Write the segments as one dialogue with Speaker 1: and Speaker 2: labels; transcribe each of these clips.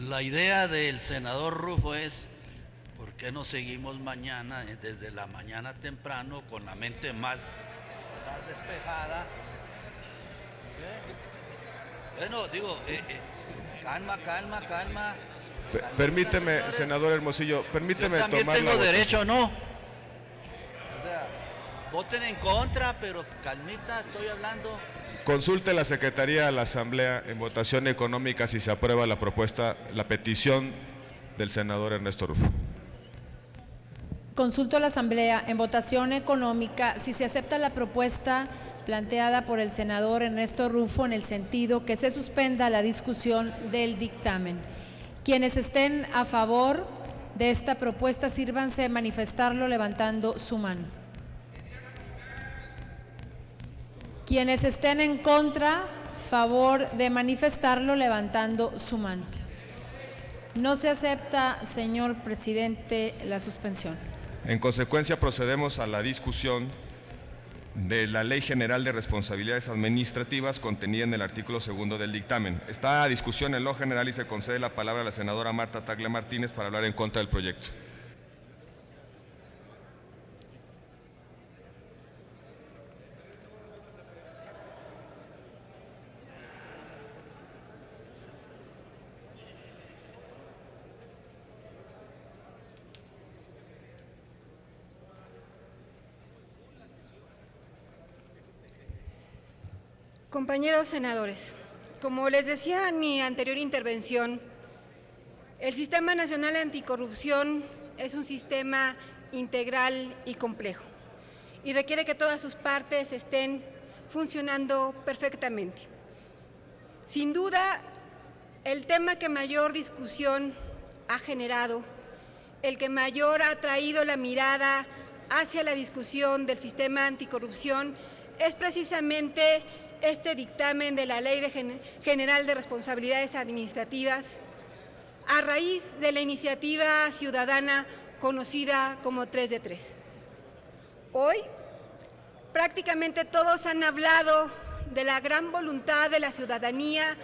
Speaker 1: La idea del senador Rufo es, ¿por qué no seguimos mañana, desde la mañana temprano, con la mente más despejada? Bueno, digo, calma.
Speaker 2: Permíteme,
Speaker 1: Señores,
Speaker 2: senador Hermosillo, permíteme
Speaker 1: yo también
Speaker 2: tomar la
Speaker 1: tengo
Speaker 2: votación.
Speaker 1: derecho, ¿no? O sea, voten en contra, pero calmita, estoy hablando.
Speaker 2: Consulte la Secretaría a la Asamblea en votación económica si se aprueba la propuesta, la petición del senador Ernesto Rufo.
Speaker 3: Consulto a la Asamblea en votación económica si se acepta la propuesta planteada por el senador Ernesto Rufo en el sentido que se suspenda la discusión del dictamen. Quienes estén a favor de esta propuesta, sírvanse de manifestarlo levantando su mano. Quienes estén en contra, favor de manifestarlo levantando su mano. No se acepta, señor presidente, la suspensión.
Speaker 2: En consecuencia, procedemos a la discusión de la Ley General de Responsabilidades Administrativas contenida en el artículo 2 del dictamen. Está a discusión en lo general y se concede la palabra a la senadora Marta Tagle Martínez para hablar en contra del proyecto.
Speaker 4: Compañeros senadores, como les decía en mi anterior intervención, el Sistema Nacional Anticorrupción es un sistema integral y complejo y requiere que todas sus partes estén funcionando perfectamente. Sin duda, el tema que mayor discusión ha generado, el que mayor ha traído la mirada hacia la discusión del sistema anticorrupción es precisamente este dictamen de la Ley General de Responsabilidades Administrativas a raíz de la iniciativa ciudadana conocida como 3 de 3. Hoy prácticamente todos han hablado de la gran voluntad de la ciudadanía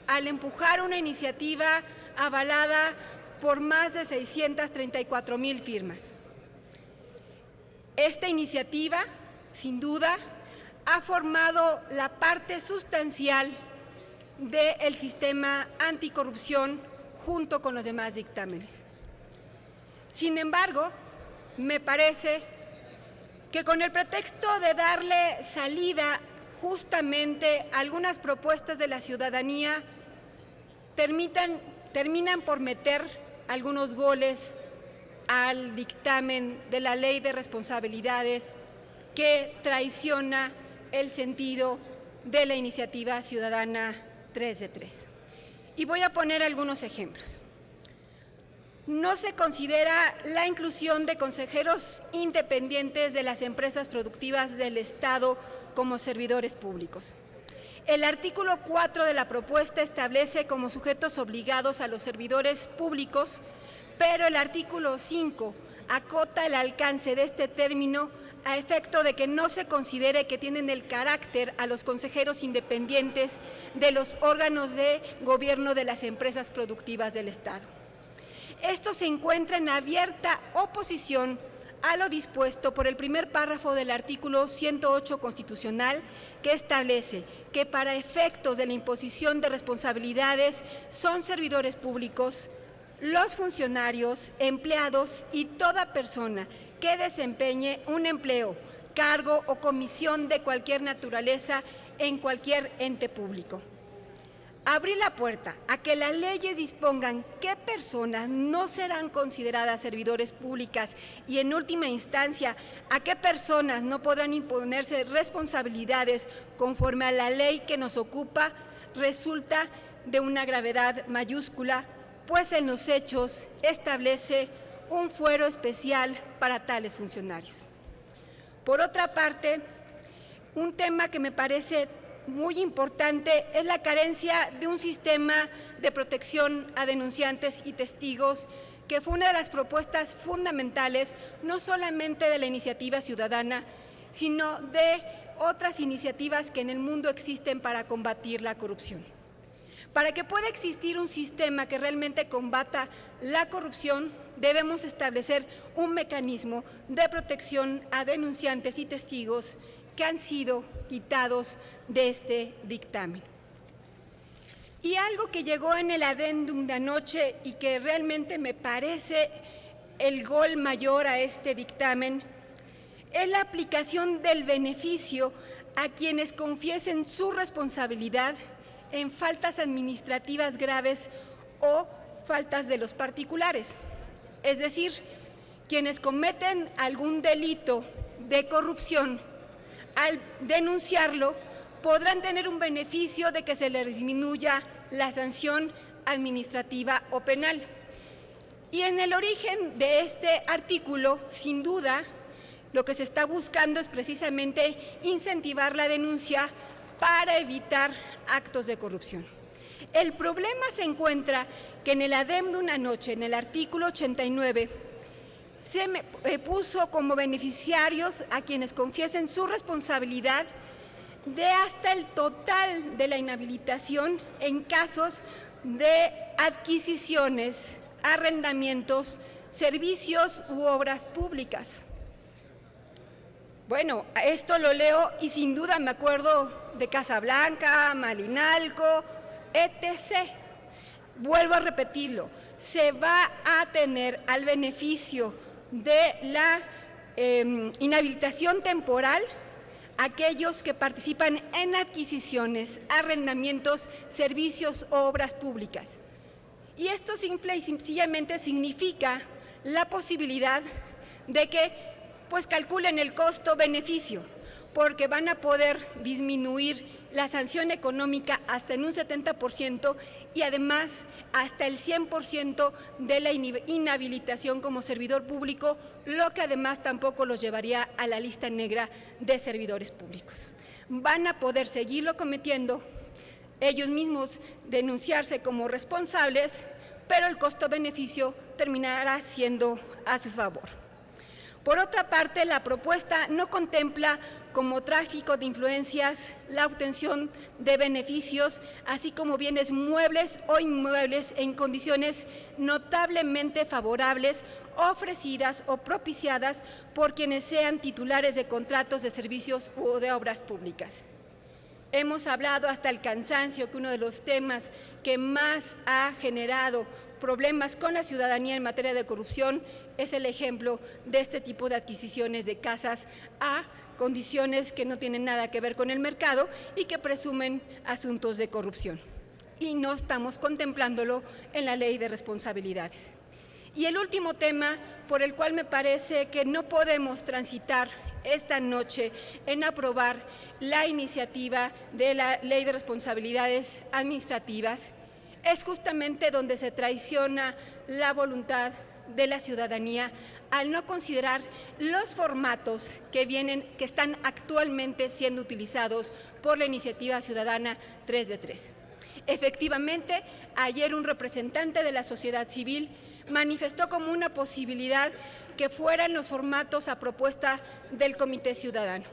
Speaker 4: al empujar una iniciativa avalada por más de 634,000 firmas. Esta iniciativa, sin duda, ha formado la parte sustancial del sistema anticorrupción junto con los demás dictámenes. Sin embargo, me parece que con el pretexto de darle salida justamente a algunas propuestas de la ciudadanía, terminan por meter algunos goles al dictamen de la Ley de Responsabilidades que traiciona el sentido de la iniciativa ciudadana 3 de 3. Y voy a poner algunos ejemplos. No se considera la inclusión de consejeros independientes de las empresas productivas del Estado como servidores públicos. El artículo 4 de la propuesta establece como sujetos obligados a los servidores públicos, pero el artículo 5 acota el alcance de este término a efecto de que no se considere que tienen el carácter a los consejeros independientes de los órganos de gobierno de las empresas productivas del Estado. Esto se encuentra en abierta oposición a lo dispuesto por el primer párrafo del artículo 108 constitucional, que establece que para efectos de la imposición de responsabilidades son servidores públicos los funcionarios, empleados y toda persona que desempeñe un empleo, cargo o comisión de cualquier naturaleza en cualquier ente público. Abrir la puerta a que las leyes dispongan qué personas no serán consideradas servidores públicas y, en última instancia, a qué personas no podrán imponerse responsabilidades conforme a la ley que nos ocupa, resulta de una gravedad mayúscula, pues en los hechos establece un fuero especial para tales funcionarios. Por otra parte, un tema que me parece muy importante es la carencia de un sistema de protección a denunciantes y testigos, que fue una de las propuestas fundamentales no solamente de la iniciativa ciudadana, sino de otras iniciativas que en el mundo existen para combatir la corrupción. Para que pueda existir un sistema que realmente combata la corrupción, debemos establecer un mecanismo de protección a denunciantes y testigos que han sido quitados de este dictamen. Y algo que llegó en el adendum de anoche y que realmente me parece el gol mayor a este dictamen es la aplicación del beneficio a quienes confiesen su responsabilidad en faltas administrativas graves o faltas de los particulares. Es decir, quienes cometen algún delito de corrupción, al denunciarlo, podrán tener un beneficio de que se les disminuya la sanción administrativa o penal. Y en el origen de este artículo, sin duda, lo que se está buscando es precisamente incentivar la denuncia para evitar actos de corrupción. El problema se encuentra que en el adendum anoche, en el artículo 89, se puso como beneficiarios a quienes confiesen su responsabilidad de hasta el total de la inhabilitación en casos de adquisiciones, arrendamientos, servicios u obras públicas. Bueno, esto lo leo y sin duda me acuerdo de Casablanca, Malinalco, etc. Vuelvo a repetirlo, se va a tener al beneficio de la inhabilitación temporal aquellos que participan en adquisiciones, arrendamientos, servicios o obras públicas. Y esto simple y sencillamente significa la posibilidad de que pues calculen el costo-beneficio, porque van a poder disminuir la sanción económica hasta en un 70% y además hasta el 100% de la inhabilitación como servidor público, lo que además tampoco los llevaría a la lista negra de servidores públicos. Van a poder seguirlo cometiendo, ellos mismos denunciarse como responsables, pero el costo-beneficio terminará siendo a su favor. Por otra parte, la propuesta no contempla como tráfico de influencias la obtención de beneficios, así como bienes muebles o inmuebles en condiciones notablemente favorables, ofrecidas o propiciadas por quienes sean titulares de contratos de servicios o de obras públicas. Hemos hablado hasta el cansancio que uno de los temas que más ha generado problemas con la ciudadanía en materia de corrupción es el ejemplo de este tipo de adquisiciones de casas a condiciones que no tienen nada que ver con el mercado y que presumen asuntos de corrupción. Y no estamos contemplándolo en la Ley de Responsabilidades. Y el último tema por el cual me parece que no podemos transitar esta noche en aprobar la iniciativa de la Ley de Responsabilidades Administrativas es justamente donde se traiciona la voluntad de la ciudadanía al no considerar los formatos que están actualmente siendo utilizados por la iniciativa ciudadana 3 de 3. Efectivamente, ayer un representante de la sociedad civil manifestó como una posibilidad que fueran los formatos a propuesta del Comité Ciudadano.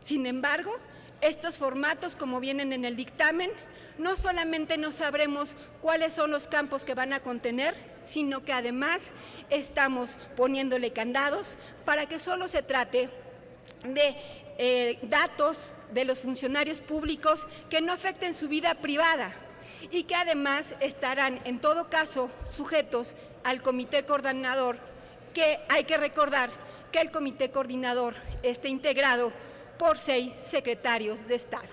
Speaker 4: Sin embargo, estos formatos, como vienen en el dictamen, no solamente no sabremos cuáles son los campos que van a contener, sino que además estamos poniéndole candados para que solo se trate de datos de los funcionarios públicos que no afecten su vida privada y que además estarán en todo caso sujetos al comité coordinador, que hay que recordar que el comité coordinador está integrado por 6 secretarios de Estado.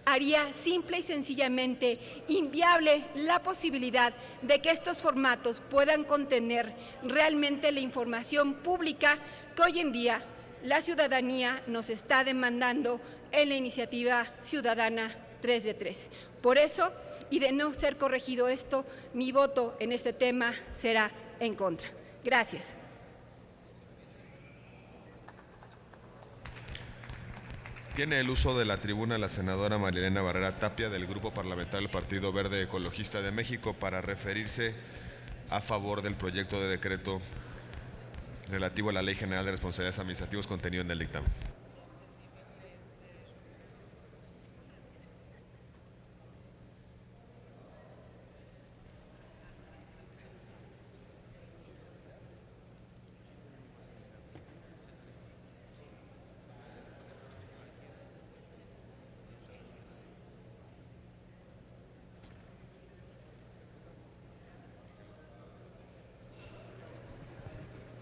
Speaker 4: Haría simple y sencillamente inviable la posibilidad de que estos formatos puedan contener realmente la información pública que hoy en día la ciudadanía nos está demandando en la iniciativa ciudadana 3 de 3. Por eso, y de no ser corregido esto, mi voto en este tema será en contra. Gracias.
Speaker 2: Tiene el uso de la tribuna la senadora Marilena Barrera Tapia, del Grupo Parlamentario del Partido Verde Ecologista de México, para referirse a favor del proyecto de decreto relativo a la Ley General de Responsabilidades Administrativas contenido en el dictamen.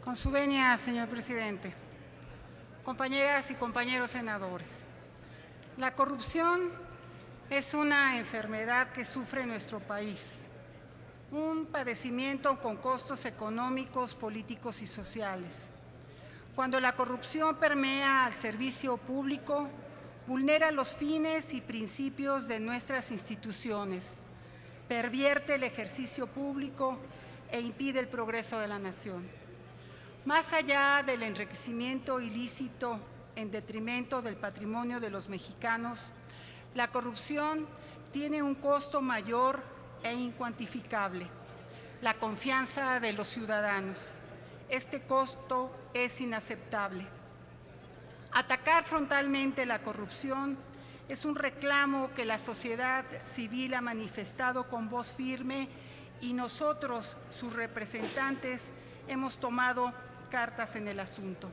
Speaker 5: Con su venia, señor presidente. Compañeras y compañeros senadores, la corrupción es una enfermedad que sufre nuestro país, un padecimiento con costos económicos, políticos y sociales. Cuando la corrupción permea al servicio público, vulnera los fines y principios de nuestras instituciones, pervierte el ejercicio público e impide el progreso de la nación. Más allá del enriquecimiento ilícito en detrimento del patrimonio de los mexicanos, la corrupción tiene un costo mayor e incuantificable: la confianza de los ciudadanos. Este costo es inaceptable. Atacar frontalmente la corrupción es un reclamo que la sociedad civil ha manifestado con voz firme y nosotros, sus representantes, hemos tomado cartas en el asunto.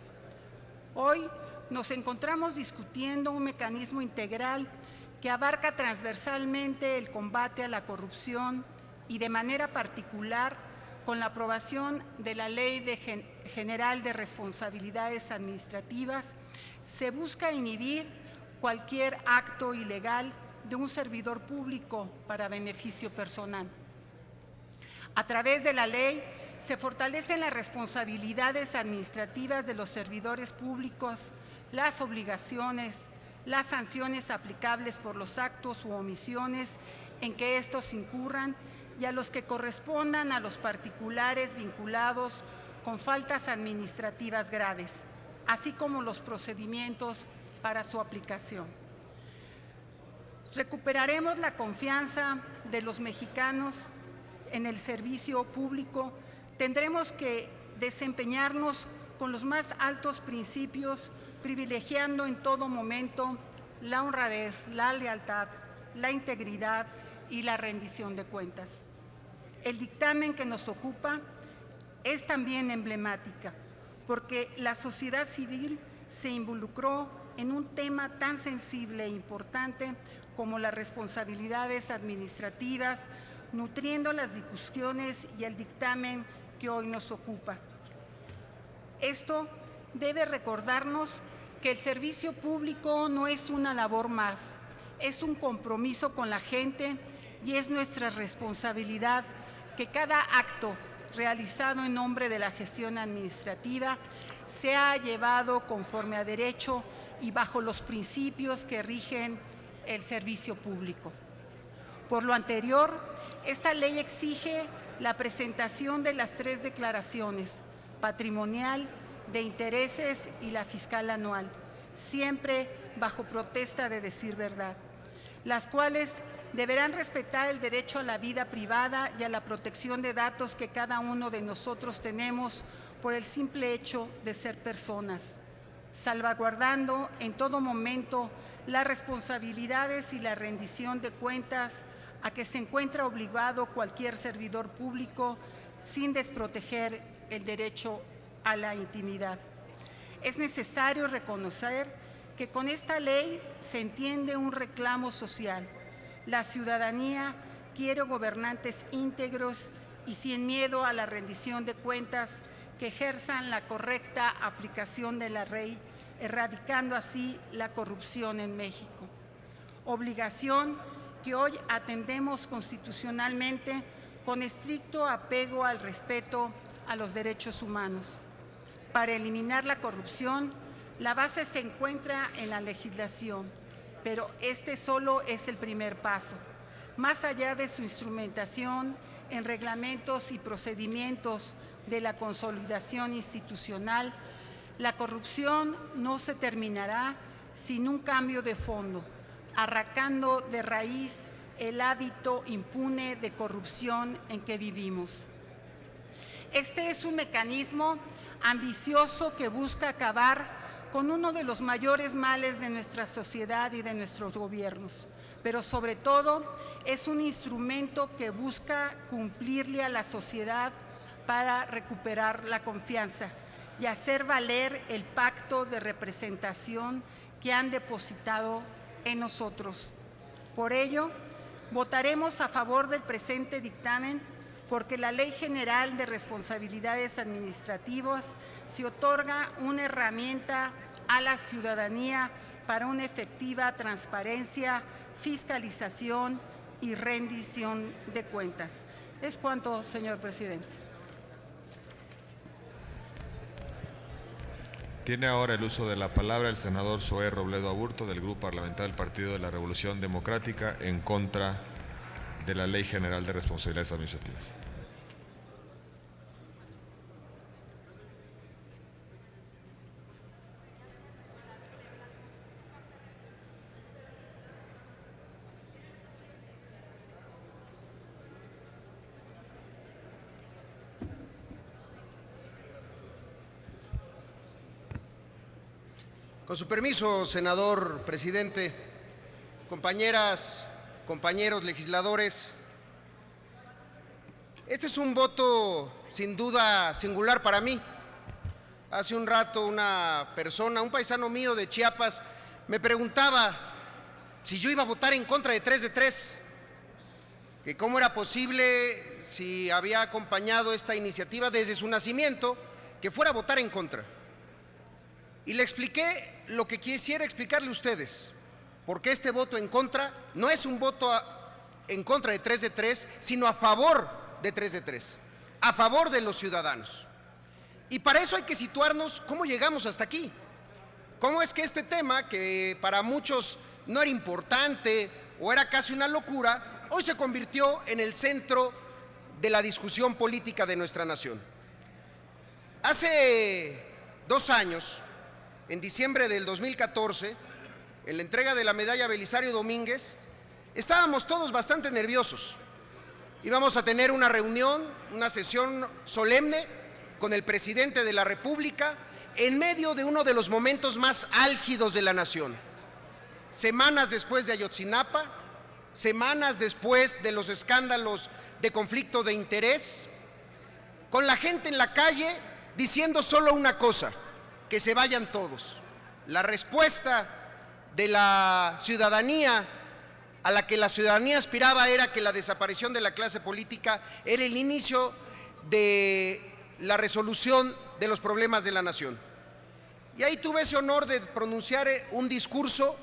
Speaker 5: Hoy nos encontramos discutiendo un mecanismo integral que abarca transversalmente el combate a la corrupción y de manera particular con la aprobación de la Ley General de Responsabilidades Administrativas, se busca inhibir cualquier acto ilegal de un servidor público para beneficio personal. A través de la ley se fortalecen las responsabilidades administrativas de los servidores públicos, las obligaciones, las sanciones aplicables por los actos u omisiones en que estos incurran y a los que correspondan a los particulares vinculados con faltas administrativas graves, así como los procedimientos para su aplicación. Recuperaremos la confianza de los mexicanos en el servicio público. Tendremos que desempeñarnos con los más altos principios, privilegiando en todo momento la honradez, la lealtad, la integridad y la rendición de cuentas. El dictamen que nos ocupa es también emblemática, porque la sociedad civil se involucró en un tema tan sensible e importante como las responsabilidades administrativas, nutriendo las discusiones y el dictamen que hoy nos ocupa. Esto debe recordarnos que el servicio público no es una labor más, es un compromiso con la gente y es nuestra responsabilidad que cada acto realizado en nombre de la gestión administrativa sea llevado conforme a derecho y bajo los principios que rigen el servicio público. Por lo anterior, esta ley exige la presentación de las 3 declaraciones: patrimonial, de intereses y la fiscal anual, siempre bajo protesta de decir verdad, las cuales deberán respetar el derecho a la vida privada y a la protección de datos que cada uno de nosotros tenemos por el simple hecho de ser personas, salvaguardando en todo momento las responsabilidades y la rendición de cuentas a que se encuentra obligado cualquier servidor público sin desproteger el derecho a la intimidad. Es necesario reconocer que con esta ley se entiende un reclamo social. La ciudadanía quiere gobernantes íntegros y sin miedo a la rendición de cuentas que ejerzan la correcta aplicación de la ley, erradicando así la corrupción en México. Obligación que hoy atendemos constitucionalmente con estricto apego al respeto a los derechos humanos. Para eliminar la corrupción, la base se encuentra en la legislación, pero este solo es el primer paso. Más allá de su instrumentación en reglamentos y procedimientos de la consolidación institucional, la corrupción no se terminará sin un cambio de fondo, arrancando de raíz el hábito impune de corrupción en que vivimos. Este es un mecanismo ambicioso que busca acabar con uno de los mayores males de nuestra sociedad y de nuestros gobiernos, pero sobre todo es un instrumento que busca cumplirle a la sociedad para recuperar la confianza y hacer valer el pacto de representación que han depositado en nosotros. Por ello, votaremos a favor del presente dictamen porque la Ley General de Responsabilidades Administrativas se otorga una herramienta a la ciudadanía para una efectiva transparencia, fiscalización y rendición de cuentas. Es cuanto, señor presidente.
Speaker 2: Tiene ahora el uso de la palabra el senador Zoé Robledo Aburto, del Grupo Parlamentario del Partido de la Revolución Democrática, en contra de la Ley General de Responsabilidades Administrativas.
Speaker 6: Con su permiso, senador presidente, compañeras, compañeros legisladores, este es un voto sin duda singular para mí. Hace un rato una persona, un paisano mío de Chiapas, me preguntaba si yo iba a votar en contra de 3 de 3, que cómo era posible, si había acompañado esta iniciativa desde su nacimiento, que fuera a votar en contra. Y le expliqué lo que quisiera explicarle a ustedes, porque este voto en contra no es un voto en contra de 3 de 3, sino a favor de 3 de 3, a favor de los ciudadanos. Y para eso hay que situarnos cómo llegamos hasta aquí. Cómo es que este tema, que para muchos no era importante o era casi una locura, hoy se convirtió en el centro de la discusión política de nuestra nación. Hace 2 años, en diciembre del 2014, en la entrega de la medalla Belisario Domínguez, estábamos todos bastante nerviosos. Íbamos a tener una reunión, una sesión solemne con el presidente de la República en medio de uno de los momentos más álgidos de la nación. Semanas después de Ayotzinapa, semanas después de los escándalos de conflicto de interés, con la gente en la calle diciendo solo una cosa: que se vayan todos. La respuesta de la ciudadanía, a la que la ciudadanía aspiraba, era que la desaparición de la clase política era el inicio de la resolución de los problemas de la nación. Y ahí tuve ese honor de pronunciar un discurso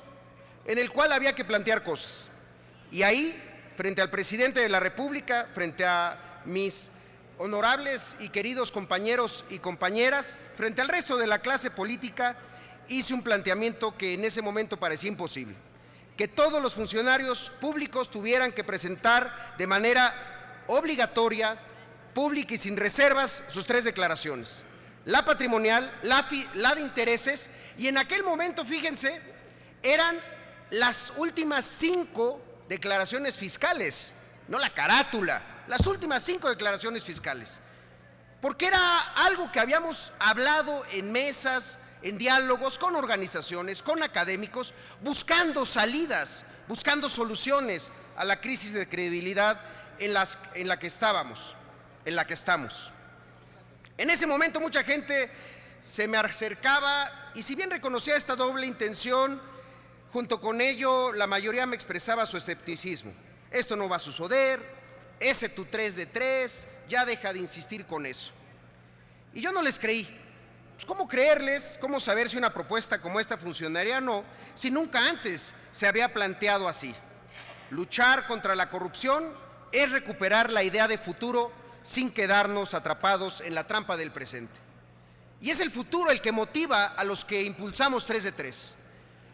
Speaker 6: en el cual había que plantear cosas. Y ahí, frente al presidente de la República, frente a mis honorables y queridos compañeros y compañeras, frente al resto de la clase política, hice un planteamiento que en ese momento parecía imposible: que todos los funcionarios públicos tuvieran que presentar de manera obligatoria, pública y sin reservas sus 3 declaraciones: la patrimonial, la de intereses, y en aquel momento, fíjense, eran las últimas 5 declaraciones fiscales, no la carátula, las últimas 5 declaraciones fiscales, porque era algo que habíamos hablado en mesas, en diálogos con organizaciones, con académicos, buscando salidas, buscando soluciones a la crisis de credibilidad en la que estamos. En ese momento mucha gente se me acercaba y, si bien reconocía esta doble intención, junto con ello la mayoría me expresaba su escepticismo: esto no va a suceder, ese tu 3 de 3, ya deja de insistir con eso. Y yo no les creí. Pues, ¿cómo creerles? ¿Cómo saber si una propuesta como esta funcionaría o no, si nunca antes se había planteado así? Luchar contra la corrupción es recuperar la idea de futuro sin quedarnos atrapados en la trampa del presente. Y es el futuro el que motiva a los que impulsamos 3 de 3.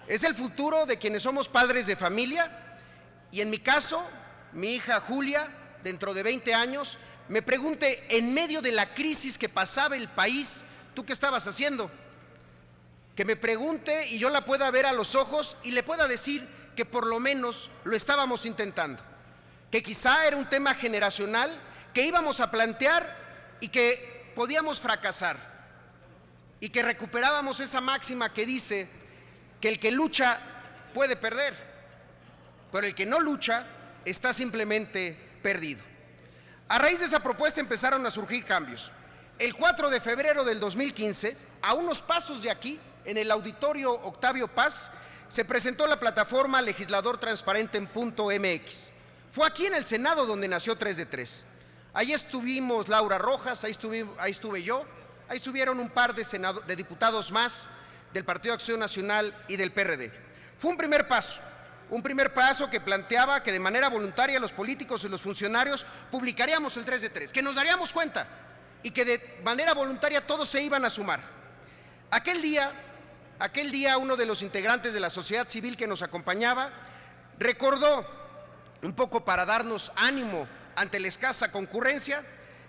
Speaker 6: Es el futuro de quienes somos padres de familia, y en mi caso, mi hija Julia, dentro de 20 años, me pregunte, en medio de la crisis que pasaba el país, ¿tú qué estabas haciendo? Que me pregunte y yo la pueda ver a los ojos y le pueda decir que por lo menos lo estábamos intentando, que quizá era un tema generacional que íbamos a plantear y que podíamos fracasar, y que recuperábamos esa máxima que dice que el que lucha puede perder, pero el que no lucha está simplemente perdido. A raíz de esa propuesta empezaron a surgir cambios. El 4 de febrero del 2015, a unos pasos de aquí, en el auditorio Octavio Paz, se presentó la plataforma Legislador Transparente en .mx. Fue aquí en el Senado donde nació 3 de 3. Ahí estuvimos Laura Rojas, ahí estuve yo, ahí estuvieron un par de diputados más del Partido Acción Nacional y del PRD. Fue un primer paso que planteaba que de manera voluntaria los políticos y los funcionarios publicaríamos el 3 de 3, que nos daríamos cuenta y que de manera voluntaria todos se iban a sumar. Aquel día uno de los integrantes de la sociedad civil que nos acompañaba recordó, un poco para darnos ánimo ante la escasa concurrencia,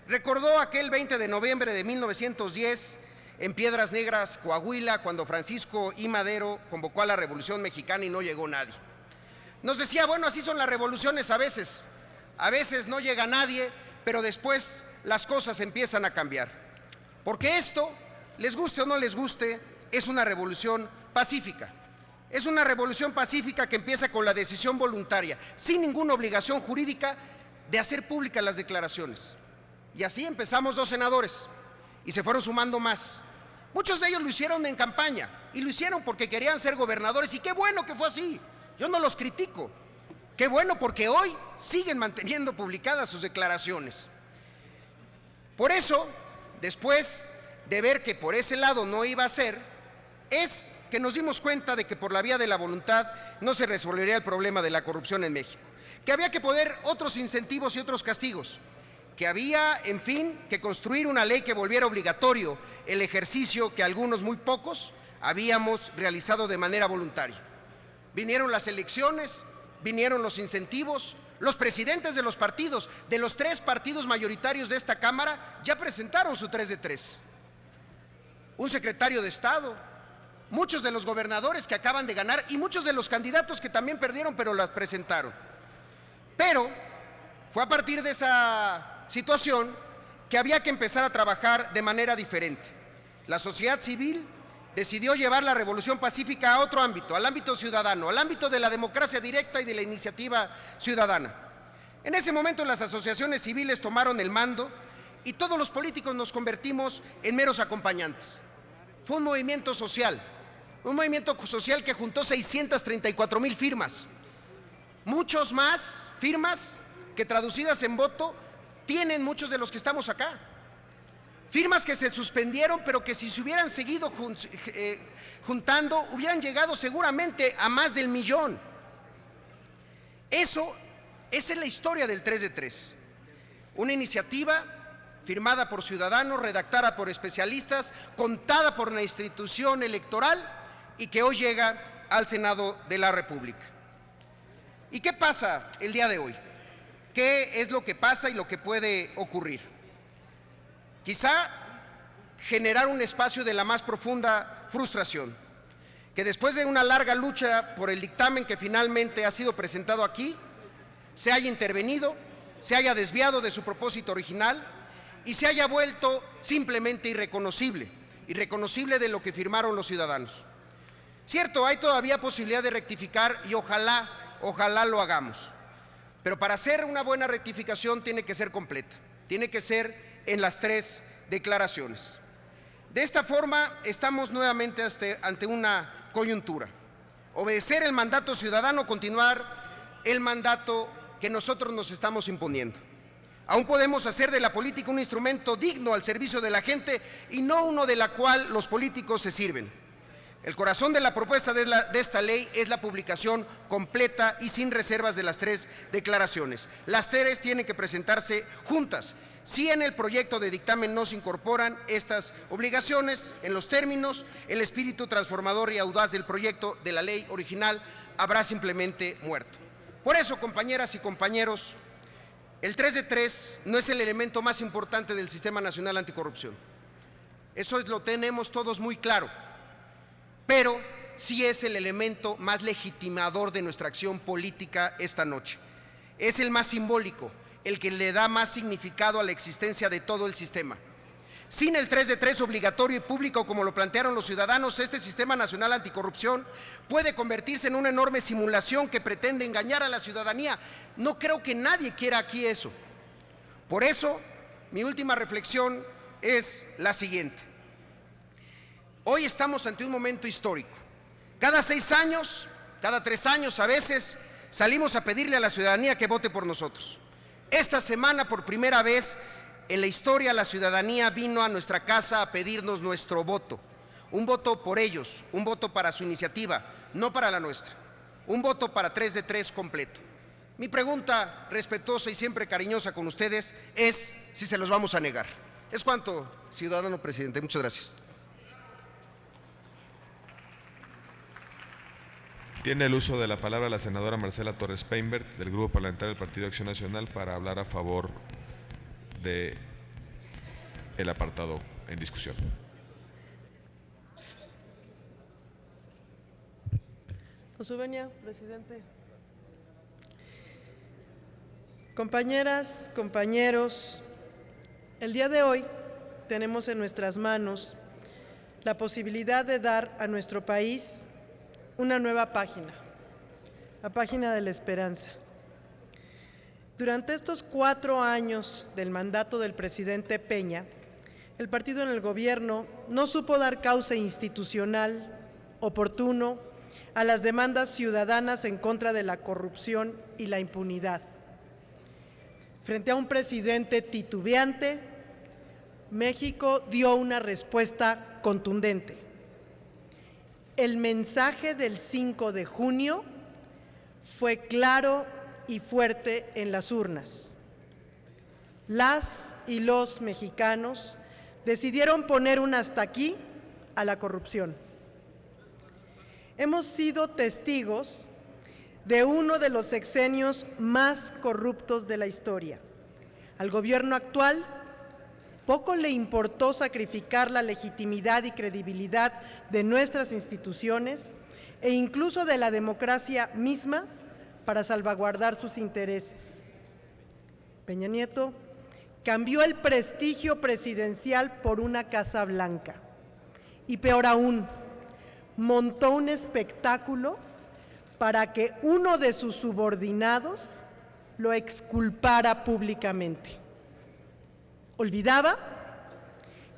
Speaker 6: recordó aquel 20 de noviembre de 1910 en Piedras Negras, Coahuila, cuando Francisco I. Madero convocó a la Revolución Mexicana y no llegó nadie. Nos decía, bueno, así son las revoluciones a veces no llega nadie, pero después las cosas empiezan a cambiar. Porque esto, les guste o no les guste, es una revolución pacífica. Es una revolución pacífica que empieza con la decisión voluntaria, sin ninguna obligación jurídica de hacer públicas las declaraciones. Y así empezamos 2 senadores y se fueron sumando más. Muchos de ellos lo hicieron en campaña y lo hicieron porque querían ser gobernadores y qué bueno que fue así. Yo no los critico. Qué bueno porque hoy siguen manteniendo publicadas sus declaraciones. Por eso, después de ver que por ese lado no iba a ser, es que nos dimos cuenta de que por la vía de la voluntad no se resolvería el problema de la corrupción en México, que había que poner otros incentivos y otros castigos, que había, en fin, que construir una ley que volviera obligatorio el ejercicio que algunos, muy pocos, habíamos realizado de manera voluntaria. Vinieron las elecciones, vinieron los incentivos, los presidentes de los partidos, de los 3 partidos mayoritarios de esta Cámara, ya presentaron su 3 de 3. Un secretario de Estado, muchos de los gobernadores que acaban de ganar y muchos de los candidatos que también perdieron, pero las presentaron. Pero fue a partir de esa situación que había que empezar a trabajar de manera diferente. La sociedad civil decidió llevar la revolución pacífica a otro ámbito, al ámbito ciudadano, al ámbito de la democracia directa y de la iniciativa ciudadana. En ese momento las asociaciones civiles tomaron el mando y todos los políticos nos convertimos en meros acompañantes. Fue un movimiento social que juntó 634,000 firmas. Muchos más firmas que traducidas en voto tienen muchos de los que estamos acá. Firmas que se suspendieron, pero que si se hubieran seguido juntando, hubieran llegado seguramente a más del 1,000,000. Esa es la historia del 3 de 3. Una iniciativa firmada por ciudadanos, redactada por especialistas, contada por una institución electoral y que hoy llega al Senado de la República. ¿Y qué pasa el día de hoy? ¿Qué es lo que pasa y lo que puede ocurrir? Quizá generar un espacio de la más profunda frustración, que después de una larga lucha por el dictamen que finalmente ha sido presentado aquí, se haya intervenido, se haya desviado de su propósito original y se haya vuelto simplemente irreconocible de lo que firmaron los ciudadanos. Cierto, hay todavía posibilidad de rectificar y ojalá lo hagamos, pero para hacer una buena rectificación tiene que ser completa, tiene que ser en las 3 declaraciones. De esta forma estamos nuevamente ante una coyuntura: obedecer el mandato ciudadano, continuar el mandato que nosotros nos estamos imponiendo. Aún podemos hacer de la política un instrumento digno al servicio de la gente y no uno de la cual los políticos se sirven. El corazón de la propuesta de esta ley es la publicación completa y sin reservas de las 3 declaraciones. Las 3 tienen que presentarse juntas. Si en el proyecto de dictamen no se incorporan estas obligaciones, en los términos, el espíritu transformador y audaz del proyecto de la ley original habrá simplemente muerto. Por eso, compañeras y compañeros, el 3 de 3 no es el elemento más importante del Sistema Nacional Anticorrupción. Eso lo tenemos todos muy claro, pero sí es el elemento más legitimador de nuestra acción política esta noche. Es el más simbólico, el que le da más significado a la existencia de todo el sistema. Sin el 3 de 3 obligatorio y público, como lo plantearon los ciudadanos, este Sistema Nacional Anticorrupción puede convertirse en una enorme simulación que pretende engañar a la ciudadanía. No creo que nadie quiera aquí eso. Por eso, mi última reflexión es la siguiente. Hoy estamos ante un momento histórico. Cada 6 años, cada 3 años a veces, salimos a pedirle a la ciudadanía que vote por nosotros. Esta semana, por primera vez en la historia, la ciudadanía vino a nuestra casa a pedirnos nuestro voto. Un voto por ellos, un voto para su iniciativa, no para la nuestra. Un voto para 3 de 3 completo. Mi pregunta respetuosa y siempre cariñosa con ustedes es si se los vamos a negar. Es cuanto, ciudadano presidente. Muchas gracias.
Speaker 2: Tiene el uso de la palabra la senadora Marcela Torres Peinbert, del Grupo Parlamentario del Partido Acción Nacional, para hablar a favor del apartado en discusión.
Speaker 7: José Venia, presidente. Compañeras, compañeros, el día de hoy tenemos en nuestras manos la posibilidad de dar a nuestro país una nueva página, la página de la esperanza. Durante estos 4 años del mandato del presidente Peña, el partido en el gobierno no supo dar cauce institucional oportuno a las demandas ciudadanas en contra de la corrupción y la impunidad. Frente a un presidente titubeante, México dio una respuesta contundente. El mensaje del 5 de junio fue claro y fuerte en las urnas. Las y los mexicanos decidieron poner un hasta aquí a la corrupción. Hemos sido testigos de uno de los sexenios más corruptos de la historia. Al gobierno actual poco le importó sacrificar la legitimidad y credibilidad de nuestras instituciones e incluso de la democracia misma para salvaguardar sus intereses. Peña Nieto cambió el prestigio presidencial por una Casa Blanca y, peor aún, montó un espectáculo para que uno de sus subordinados lo exculpara públicamente. Olvidaba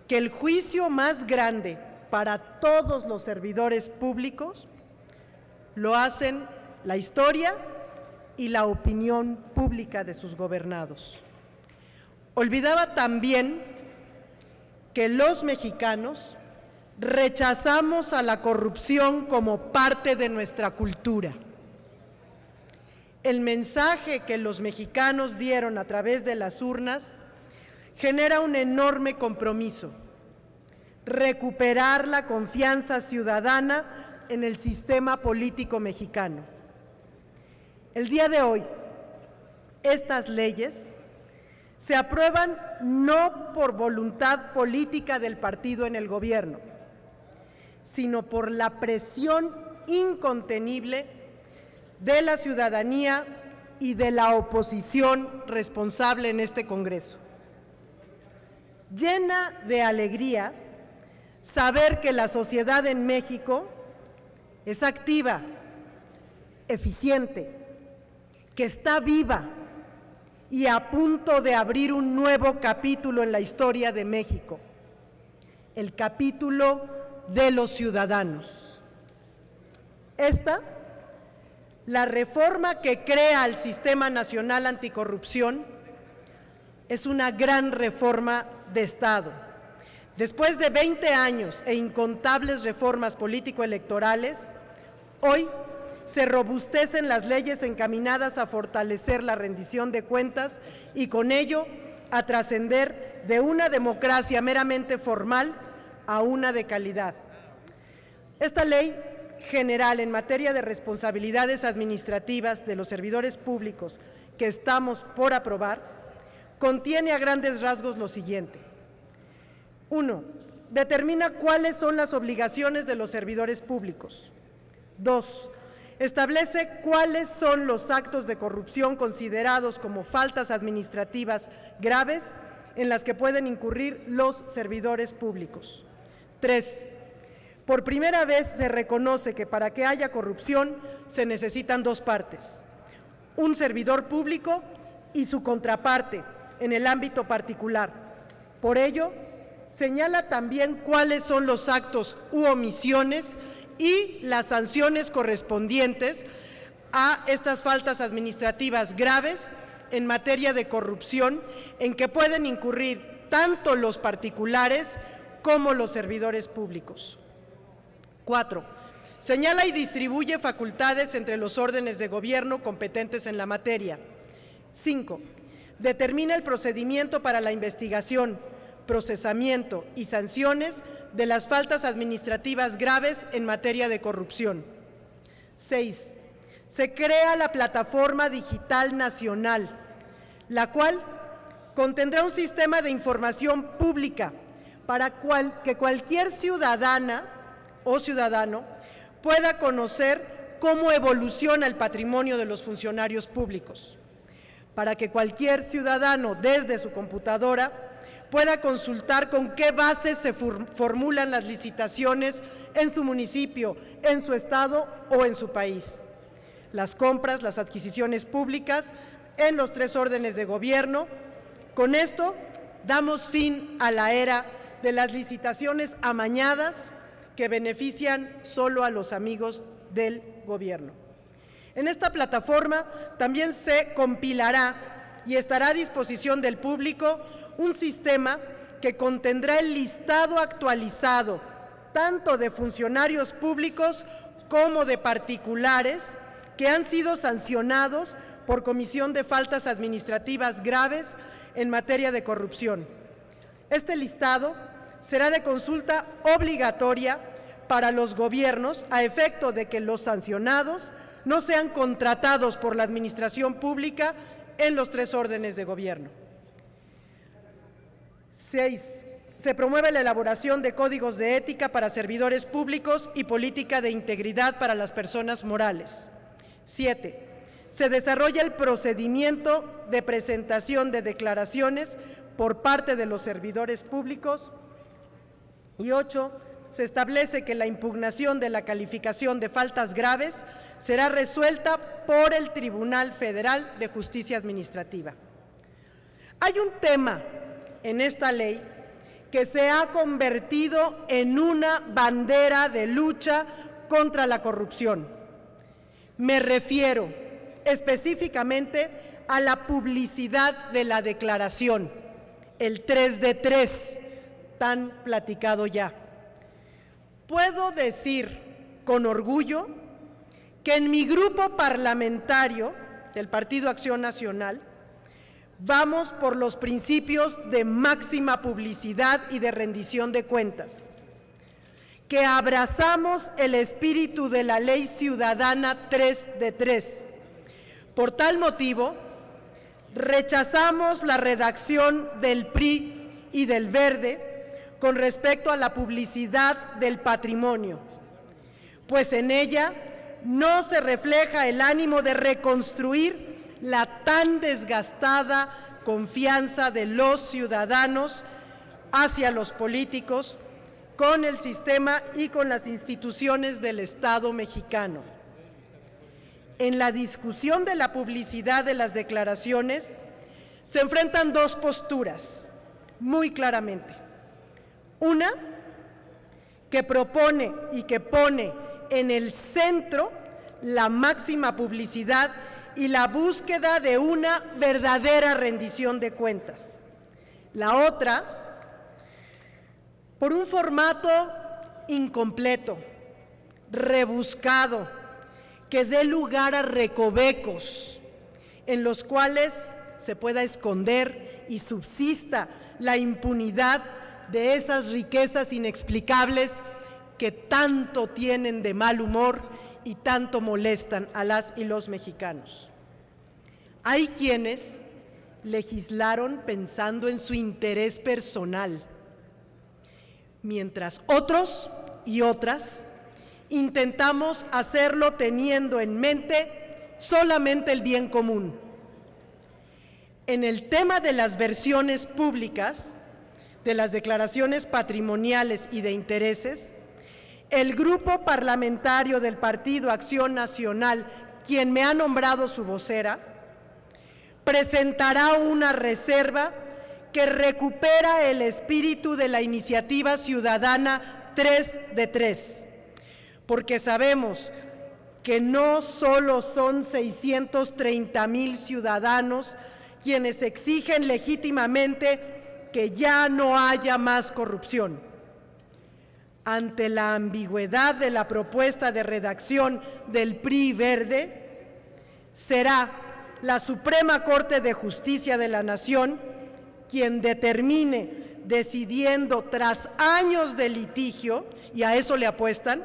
Speaker 7: que el juicio más grande para todos los servidores públicos lo hacen la historia y la opinión pública de sus gobernados. Olvidaba también que los mexicanos rechazamos a la corrupción como parte de nuestra cultura. El mensaje que los mexicanos dieron a través de las urnas genera un enorme compromiso: recuperar la confianza ciudadana en el sistema político mexicano. El día de hoy, estas leyes se aprueban no por voluntad política del partido en el gobierno, sino por la presión incontenible de la ciudadanía y de la oposición responsable en este Congreso. Llena de alegría saber que la sociedad en México es activa, eficiente, que está viva y a punto de abrir un nuevo capítulo en la historia de México, el capítulo de los ciudadanos. La reforma que crea el Sistema Nacional Anticorrupción es una gran reforma de Estado. Después de 20 años e incontables reformas político-electorales, hoy se robustecen las leyes encaminadas a fortalecer la rendición de cuentas y con ello a trascender de una democracia meramente formal a una de calidad. Esta ley general en materia de responsabilidades administrativas de los servidores públicos que estamos por aprobar contiene a grandes rasgos lo siguiente. 1. Determina cuáles son las obligaciones de los servidores públicos. 2. Establece cuáles son los actos de corrupción considerados como faltas administrativas graves en las que pueden incurrir los servidores públicos. 3. Por primera vez se reconoce que para que haya corrupción se necesitan 2 partes: un servidor público y su contraparte en el ámbito particular. Por ello, señala también cuáles son los actos u omisiones y las sanciones correspondientes a estas faltas administrativas graves en materia de corrupción en que pueden incurrir tanto los particulares como los servidores públicos. 4. Señala y distribuye facultades entre los órdenes de gobierno competentes en la materia. 5. Determina el procedimiento para la investigación, procesamiento y sanciones de las faltas administrativas graves en materia de corrupción. 6. Se crea la Plataforma Digital Nacional, la cual contendrá un sistema de información pública para que cualquier ciudadana o ciudadano pueda conocer cómo evoluciona el patrimonio de los funcionarios públicos, para que cualquier ciudadano desde su computadora pueda consultar con qué bases se formulan las licitaciones en su municipio, en su estado o en su país, las compras, las adquisiciones públicas en los 3 órdenes de gobierno. Con esto damos fin a la era de las licitaciones amañadas que benefician solo a los amigos del gobierno. En esta plataforma también se compilará y estará a disposición del público un sistema que contendrá el listado actualizado tanto de funcionarios públicos como de particulares que han sido sancionados por comisión de faltas administrativas graves en materia de corrupción. Este listado será de consulta obligatoria para los gobiernos a efecto de que los sancionados no sean contratados por la administración pública en los 3 órdenes de gobierno. 6. Se promueve la elaboración de códigos de ética para servidores públicos y política de integridad para las personas morales. 7. Se desarrolla el procedimiento de presentación de declaraciones por parte de los servidores públicos. Y 8. Se establece que la impugnación de la calificación de faltas graves será resuelta por el Tribunal Federal de Justicia Administrativa. Hay un tema en esta ley que se ha convertido en una bandera de lucha contra la corrupción. Me refiero específicamente a la publicidad de la declaración, el 3 de 3, tan platicado ya. Puedo decir con orgullo que en mi grupo parlamentario del Partido Acción Nacional vamos por los principios de máxima publicidad y de rendición de cuentas, que abrazamos el espíritu de la Ley Ciudadana 3 de 3. Por tal motivo, rechazamos la redacción del PRI y del Verde con respecto a la publicidad del patrimonio, pues en ella no se refleja el ánimo de reconstruir la tan desgastada confianza de los ciudadanos hacia los políticos, con el sistema y con las instituciones del Estado mexicano. En la discusión de la publicidad de las declaraciones se enfrentan 2 posturas muy claramente. Una, que propone y que pone en el centro la máxima publicidad y la búsqueda de una verdadera rendición de cuentas. La otra, por un formato incompleto, rebuscado, que dé lugar a recovecos en los cuales se pueda esconder y subsista la impunidad de esas riquezas inexplicables que tanto tienen de mal humor y tanto molestan a las y los mexicanos. Hay quienes legislaron pensando en su interés personal, mientras otros y otras intentamos hacerlo teniendo en mente solamente el bien común. En el tema de las versiones públicas, de las declaraciones patrimoniales y de intereses, el grupo parlamentario del Partido Acción Nacional, quien me ha nombrado su vocera, presentará una reserva que recupera el espíritu de la iniciativa ciudadana 3 de 3, porque sabemos que no solo son 630,000 ciudadanos quienes exigen legítimamente que ya no haya más corrupción. Ante la ambigüedad de la propuesta de redacción del PRI Verde, será la Suprema Corte de Justicia de la Nación quien determine, decidiendo tras años de litigio, y a eso le apuestan,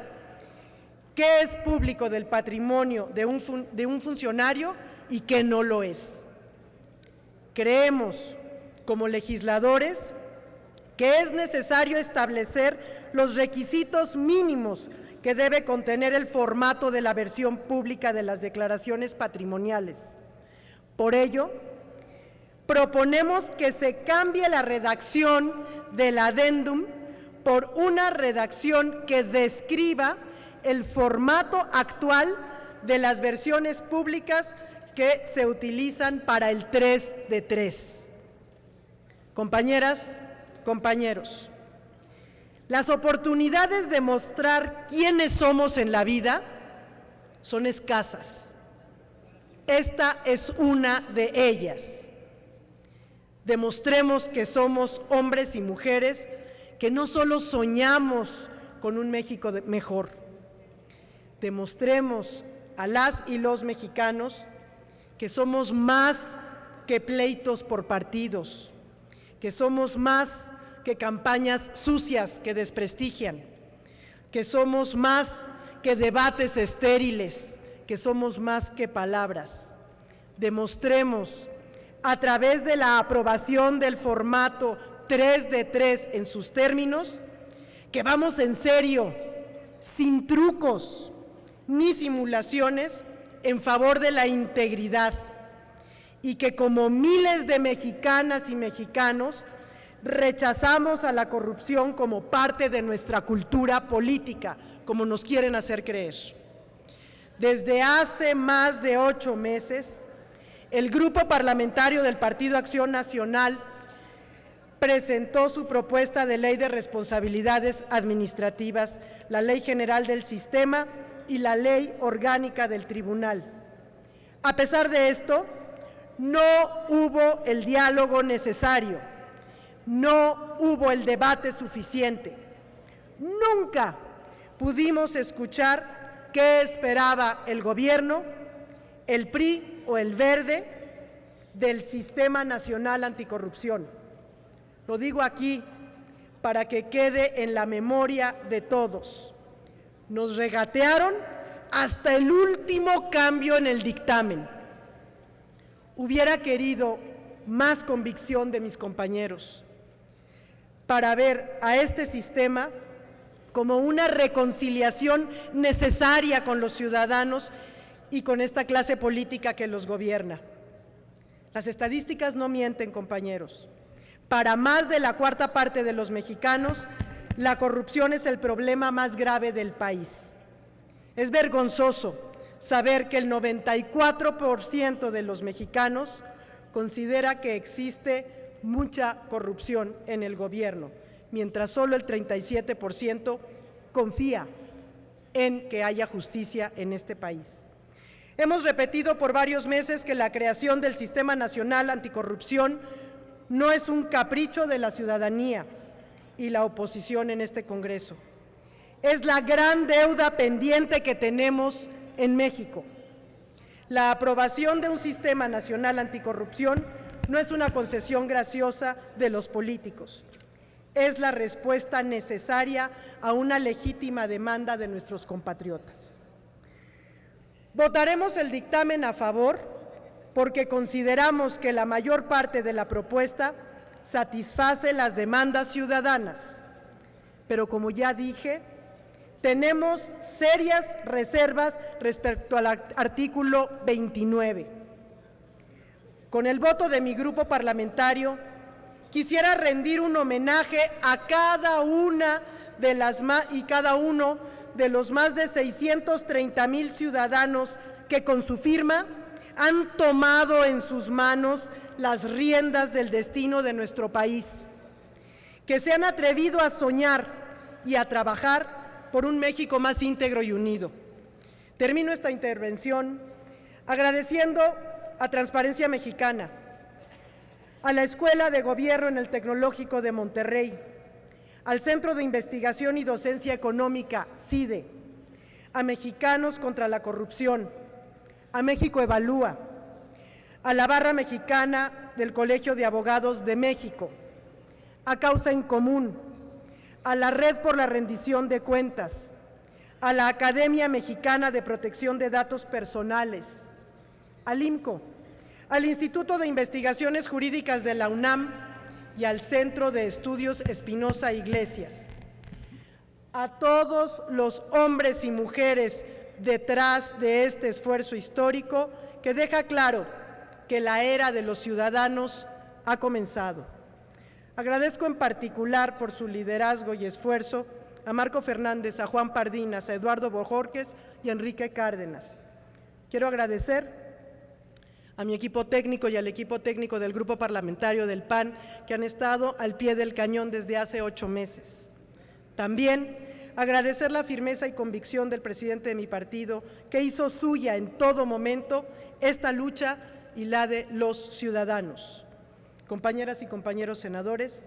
Speaker 7: qué es público del patrimonio de un funcionario y qué no lo es. Creemos, como legisladores, que es necesario establecer los requisitos mínimos que debe contener el formato de la versión pública de las declaraciones patrimoniales. Por ello, proponemos que se cambie la redacción del adendum por una redacción que describa el formato actual de las versiones públicas que se utilizan para el 3 de 3. Compañeras, compañeros, las oportunidades de mostrar quiénes somos en la vida son escasas. Esta es una de ellas. Demostremos que somos hombres y mujeres que no solo soñamos con un México mejor. Demostremos a las y los mexicanos que somos más que pleitos por partidos, que somos más que campañas sucias que desprestigian, que somos más que debates estériles, que somos más que palabras. Demostremos a través de la aprobación del formato 3 de 3 en sus términos que vamos en serio, sin trucos ni simulaciones, en favor de la integridad, y que como miles de mexicanas y mexicanos rechazamos a la corrupción como parte de nuestra cultura política, como nos quieren hacer creer. Desde hace más de 8 meses, el Grupo Parlamentario del Partido Acción Nacional presentó su propuesta de ley de responsabilidades administrativas, la Ley General del Sistema y la Ley Orgánica del Tribunal. A pesar de esto, no hubo el diálogo necesario, no hubo el debate suficiente. Nunca pudimos escuchar qué esperaba el gobierno, el PRI o el Verde del Sistema Nacional Anticorrupción. Lo digo aquí para que quede en la memoria de todos. Nos regatearon hasta el último cambio en el dictamen. Hubiera querido más convicción de mis compañeros para ver a este sistema como una reconciliación necesaria con los ciudadanos y con esta clase política que los gobierna. Las estadísticas no mienten, compañeros. Para más de la cuarta parte de los mexicanos, la corrupción es el problema más grave del país. Es vergonzoso saber que el 94% de los mexicanos considera que existe mucha corrupción en el gobierno, mientras solo el 37% confía en que haya justicia en este país. Hemos repetido por varios meses que la creación del Sistema Nacional Anticorrupción no es un capricho de la ciudadanía y la oposición en este Congreso. Es la gran deuda pendiente que tenemos en México. La aprobación de un Sistema Nacional Anticorrupción no es una concesión graciosa de los políticos. Es la respuesta necesaria a una legítima demanda de nuestros compatriotas. Votaremos el dictamen a favor porque consideramos que la mayor parte de la propuesta satisface las demandas ciudadanas. Pero como ya dije, tenemos serias reservas respecto al artículo 29. Con el voto de mi grupo parlamentario, quisiera rendir un homenaje a cada una de las cada uno de los más de 630,000 ciudadanos que con su firma han tomado en sus manos las riendas del destino de nuestro país, que se han atrevido a soñar y a trabajar por un México más íntegro y unido. Termino esta intervención agradeciendo a Transparencia Mexicana, a la Escuela de Gobierno en el Tecnológico de Monterrey, al Centro de Investigación y Docencia Económica, CIDE, a Mexicanos contra la Corrupción, a México Evalúa, a la Barra Mexicana del Colegio de Abogados de México, a Causa en Común, a la Red por la Rendición de Cuentas, a la Academia Mexicana de Protección de Datos Personales, al IMCO, al Instituto de Investigaciones Jurídicas de la UNAM y al Centro de Estudios Espinosa Iglesias. A todos los hombres y mujeres detrás de este esfuerzo histórico que deja claro que la era de los ciudadanos ha comenzado. Agradezco en particular por su liderazgo y esfuerzo a Marco Fernández, a Juan Pardinas, a Eduardo Bojorquez y a Enrique Cárdenas. Quiero agradecer a mi equipo técnico y al equipo técnico del Grupo Parlamentario del PAN que han estado al pie del cañón desde hace 8 meses. También agradecer la firmeza y convicción del presidente de mi partido que hizo suya en todo momento esta lucha y la de los ciudadanos. Compañeras y compañeros senadores,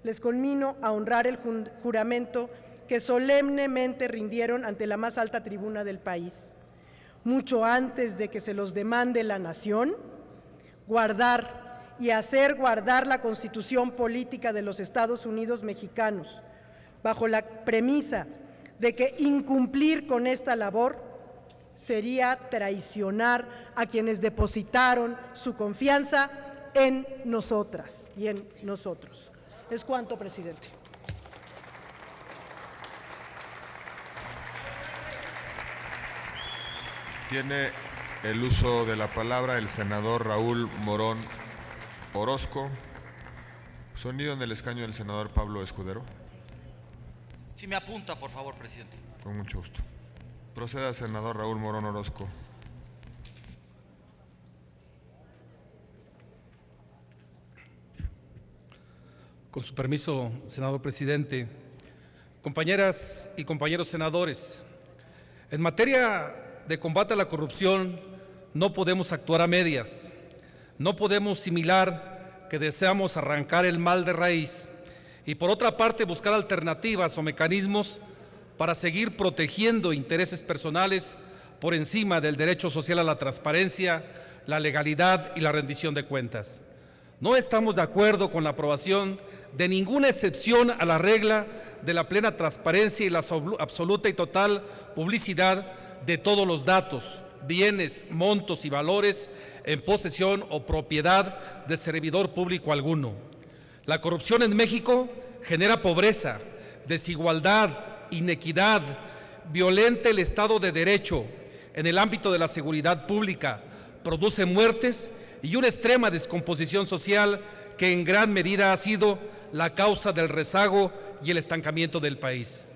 Speaker 7: les conmino a honrar el juramento que solemnemente rindieron ante la más alta tribuna del país. Mucho antes de que se los demande la nación, guardar y hacer guardar la Constitución política de los Estados Unidos mexicanos, bajo la premisa de que incumplir con esta labor sería traicionar a quienes depositaron su confianza en nosotras y en nosotros. Es cuanto, presidente.
Speaker 2: Tiene el uso de la palabra el senador Raúl Morón Orozco. Sonido en el escaño del senador Pablo Escudero.
Speaker 1: Si me apunta, por favor, presidente.
Speaker 2: Con mucho gusto. Proceda, senador Raúl Morón Orozco.
Speaker 8: Con su permiso, senador presidente, compañeras y compañeros senadores, en materia de combate a la corrupción no podemos actuar a medias, no podemos similar que deseamos arrancar el mal de raíz y por otra parte buscar alternativas o mecanismos para seguir protegiendo intereses personales por encima del derecho social a la transparencia, la legalidad y la rendición de cuentas. No estamos de acuerdo con la aprobación de ninguna excepción a la regla de la plena transparencia y la absoluta y total publicidad de todos los datos, bienes, montos y valores en posesión o propiedad de servidor público alguno. La corrupción en México genera pobreza, desigualdad, inequidad, violenta el Estado de Derecho en el ámbito de la seguridad pública, produce muertes y una extrema descomposición social que en gran medida ha sido la causa del rezago y el estancamiento del país.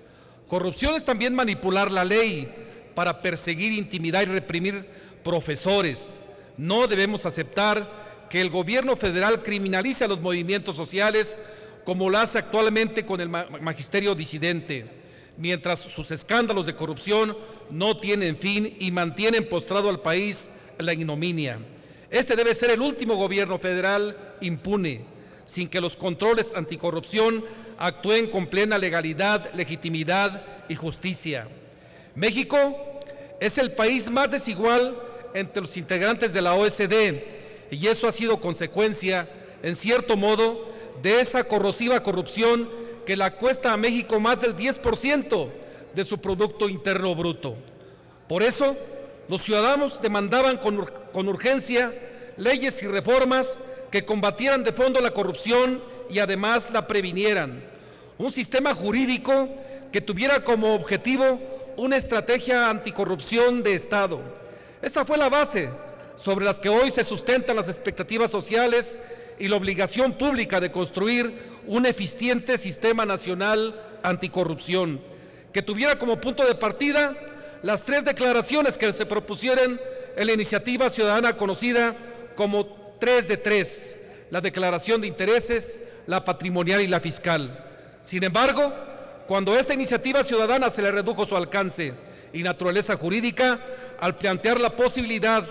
Speaker 8: Corrupción es también manipular la ley para perseguir, intimidar y reprimir profesores. No debemos aceptar que el gobierno federal criminalice a los movimientos sociales como lo hace actualmente con el magisterio disidente, mientras sus escándalos de corrupción no tienen fin y mantienen postrado al país en la ignominia. Este debe ser el último gobierno federal impune, sin que los controles anticorrupción actúen con plena legalidad, legitimidad y justicia. México es el país más desigual entre los integrantes de la OCDE y eso ha sido consecuencia, en cierto modo, de esa corrosiva corrupción que le cuesta a México más del 10% de su Producto Interno Bruto. Por eso, los ciudadanos demandaban con urgencia leyes y reformas que combatieran de fondo la corrupción y además la previnieran. Un sistema jurídico que tuviera como objetivo una estrategia anticorrupción de Estado. Esa fue la base sobre las que hoy se sustentan las expectativas sociales y la obligación pública de construir un eficiente sistema nacional anticorrupción, que tuviera como punto de partida las 3 declaraciones que se propusieron en la iniciativa ciudadana conocida como 3 de 3, la declaración de intereses, la patrimonial y la fiscal. Sin embargo, cuando a esta iniciativa ciudadana se le redujo su alcance y naturaleza jurídica, al plantear la posibilidad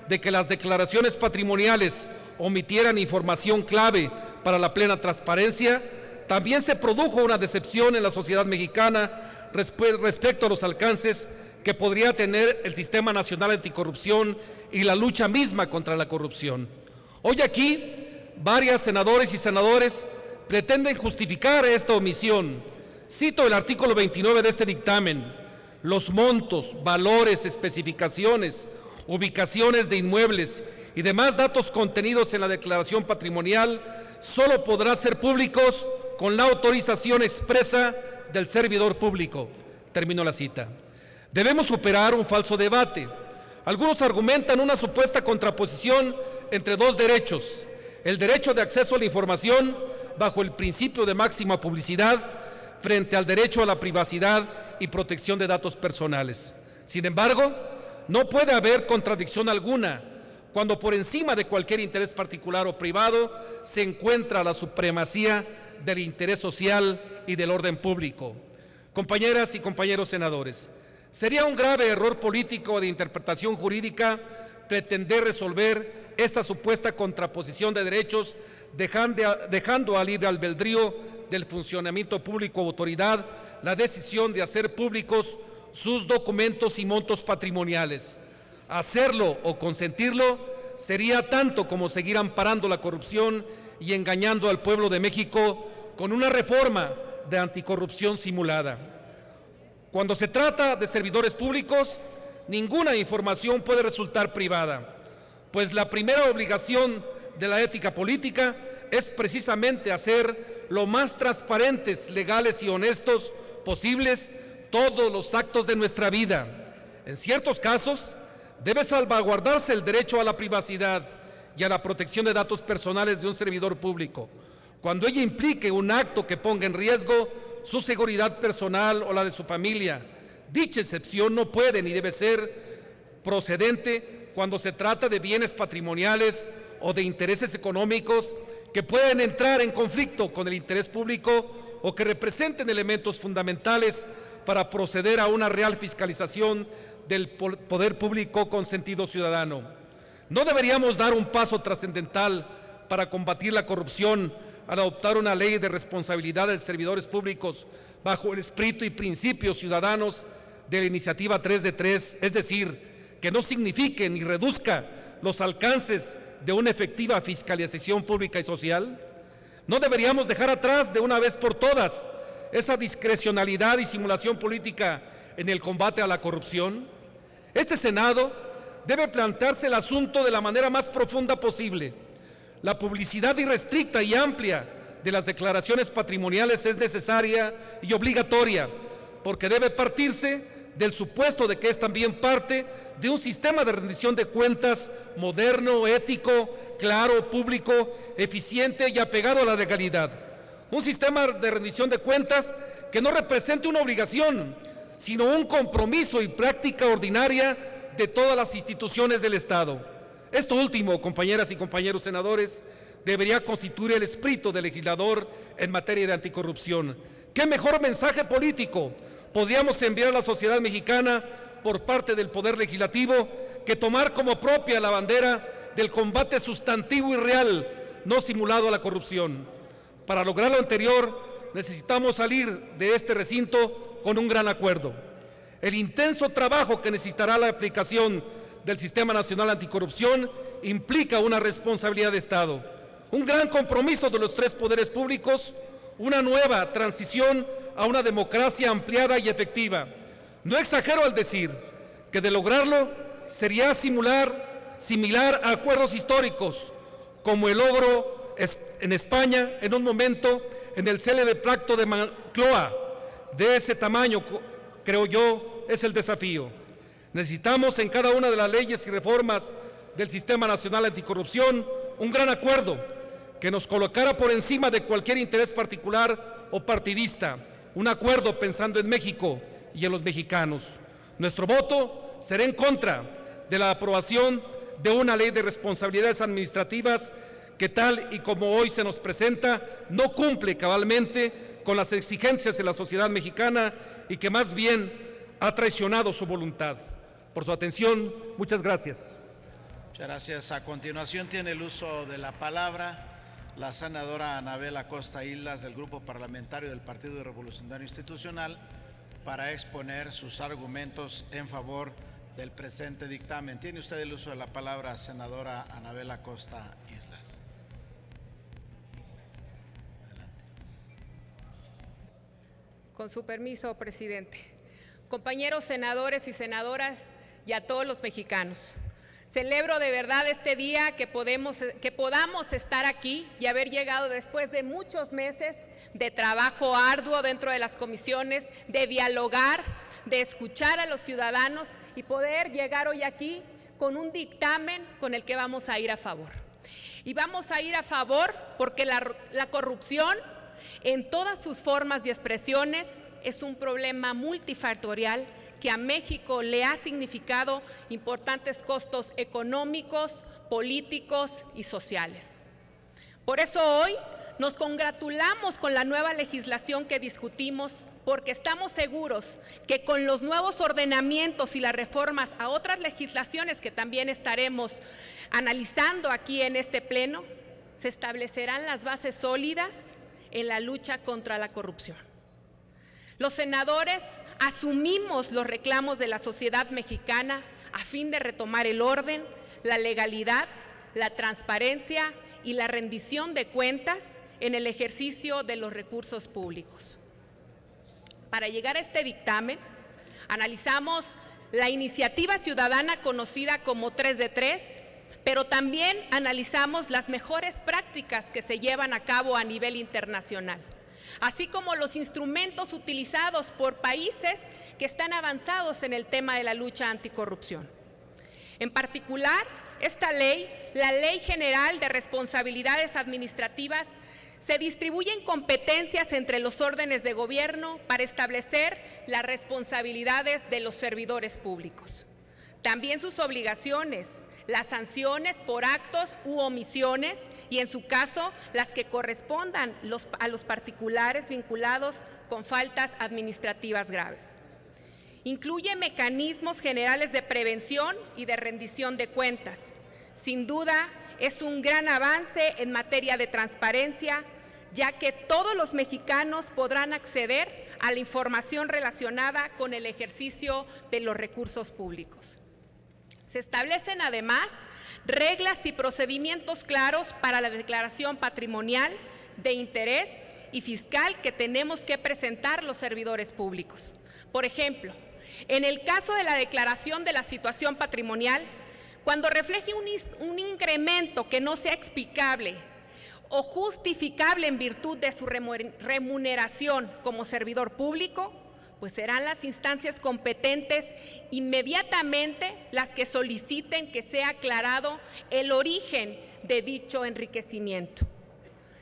Speaker 8: de que las declaraciones patrimoniales omitieran información clave para la plena transparencia, también se produjo una decepción en la sociedad mexicana respecto a los alcances que podría tener el Sistema Nacional Anticorrupción y la lucha misma contra la corrupción. Hoy aquí, varias senadoras y senadores pretenden justificar esta omisión. Cito el artículo 29 de este dictamen: los montos, valores, especificaciones, ubicaciones de inmuebles y demás datos contenidos en la declaración patrimonial solo podrán ser públicos con la autorización expresa del servidor público. Termino la cita. Debemos superar un falso debate. Algunos argumentan una supuesta contraposición entre dos derechos: el derecho de acceso a la información bajo el principio de máxima publicidad frente al derecho a la privacidad y protección de datos personales. Sin embargo, no puede haber contradicción alguna cuando por encima de cualquier interés particular o privado se encuentra la supremacía del interés social y del orden público. Compañeras y compañeros senadores, sería un grave error político de interpretación jurídica pretender resolver esta supuesta contraposición de derechos dejando a libre albedrío del funcionamiento público o autoridad la decisión de hacer públicos sus documentos y montos patrimoniales. Hacerlo o consentirlo sería tanto como seguir amparando la corrupción y engañando al pueblo de México con una reforma de anticorrupción simulada. Cuando se trata de servidores públicos, ninguna información puede resultar privada, pues la primera obligación de la ética política es precisamente hacer lo más transparentes, legales y honestos posibles todos los actos de nuestra vida. En ciertos casos, debe salvaguardarse el derecho a la privacidad y a la protección de datos personales de un servidor público, cuando ello implique un acto que ponga en riesgo su seguridad personal o la de su familia. Dicha excepción no puede ni debe ser procedente cuando se trata de bienes patrimoniales o de intereses económicos que pueden entrar en conflicto con el interés público o que representen elementos fundamentales para proceder a una real fiscalización del poder público con sentido ciudadano. No deberíamos dar un paso trascendental para combatir la corrupción al adoptar una ley de responsabilidad de servidores públicos bajo el espíritu y principios ciudadanos de la iniciativa 3 de 3, es decir, que no signifique ni reduzca los alcances de una efectiva fiscalización pública y social? ¿No deberíamos dejar atrás de una vez por todas esa discrecionalidad y simulación política en el combate a la corrupción? Este Senado debe plantearse el asunto de la manera más profunda posible. La publicidad irrestricta y amplia de las declaraciones patrimoniales es necesaria y obligatoria, porque debe partirse del supuesto de que es también parte de un sistema de rendición de cuentas moderno, ético, claro, público, eficiente y apegado a la legalidad. Un sistema de rendición de cuentas que no represente una obligación, sino un compromiso y práctica ordinaria de todas las instituciones del Estado. Esto último, compañeras y compañeros senadores, debería constituir el espíritu del legislador en materia de anticorrupción. ¿Qué mejor mensaje político podríamos enviar a la sociedad mexicana por parte del Poder Legislativo que tomar como propia la bandera del combate sustantivo y real, no simulado a la corrupción? Para lograr lo anterior, necesitamos salir de este recinto con un gran acuerdo. El intenso trabajo que necesitará la aplicación del Sistema Nacional Anticorrupción implica una responsabilidad de Estado, un gran compromiso de los tres poderes públicos, una nueva transición a una democracia ampliada y efectiva. No exagero al decir que de lograrlo sería similar a acuerdos históricos, como el logro en España en un momento en el célebre Pacto de Moncloa. De ese tamaño, creo yo, es el desafío. Necesitamos en cada una de las leyes y reformas del Sistema Nacional Anticorrupción un gran acuerdo que nos colocara por encima de cualquier interés particular o partidista, un acuerdo pensando en México y en los mexicanos. Nuestro voto será en contra de la aprobación de una ley de responsabilidades administrativas que, tal y como hoy se nos presenta, no cumple cabalmente con las exigencias de la sociedad mexicana y que más bien ha traicionado su voluntad. Por su atención, muchas gracias.
Speaker 9: Muchas gracias. A continuación tiene el uso de la palabra la senadora Anabel Acosta Islas del Grupo Parlamentario del Partido Revolucionario Institucional para exponer sus argumentos en favor del presente dictamen. Tiene usted el uso de la palabra, senadora Anabel Acosta Islas.
Speaker 10: Con su permiso, presidente. Compañeros senadores y senadoras y a todos los mexicanos, celebro de verdad este día que podamos estar aquí y haber llegado después de muchos meses de trabajo arduo dentro de las comisiones, de dialogar, de escuchar a los ciudadanos y poder llegar hoy aquí con un dictamen con el que vamos a ir a favor. Y vamos a ir a favor porque la corrupción en todas sus formas y expresiones es un problema multifactorial que a México le ha significado importantes costos económicos, políticos y sociales. Por eso hoy nos congratulamos con la nueva legislación que discutimos, porque estamos seguros que con los nuevos ordenamientos y las reformas a otras legislaciones que también estaremos analizando aquí en este pleno, se establecerán las bases sólidas en la lucha contra la corrupción. Los senadores asumimos los reclamos de la sociedad mexicana a fin de retomar el orden, la legalidad, la transparencia y la rendición de cuentas en el ejercicio de los recursos públicos. Para llegar a este dictamen, analizamos la iniciativa ciudadana conocida como 3 de 3, pero también analizamos las mejores prácticas que se llevan a cabo a nivel internacional, así como los instrumentos utilizados por países que están avanzados en el tema de la lucha anticorrupción. En particular, esta ley, la Ley General de Responsabilidades Administrativas, se distribuyen competencias entre los órdenes de gobierno para establecer las responsabilidades de los servidores públicos. También sus obligaciones, las sanciones por actos u omisiones y, en su caso, las que correspondan a los particulares vinculados con faltas administrativas graves. Incluye mecanismos generales de prevención y de rendición de cuentas. Sin duda, es un gran avance en materia de transparencia, ya que todos los mexicanos podrán acceder a la información relacionada con el ejercicio de los recursos públicos. Se establecen además reglas y procedimientos claros para la declaración patrimonial, de interés y fiscal que tenemos que presentar los servidores públicos. Por ejemplo, en el caso de la declaración de la situación patrimonial, cuando refleje un incremento que no sea explicable o justificable en virtud de su remuneración como servidor público, pues serán las instancias competentes inmediatamente las que soliciten que sea aclarado el origen de dicho enriquecimiento.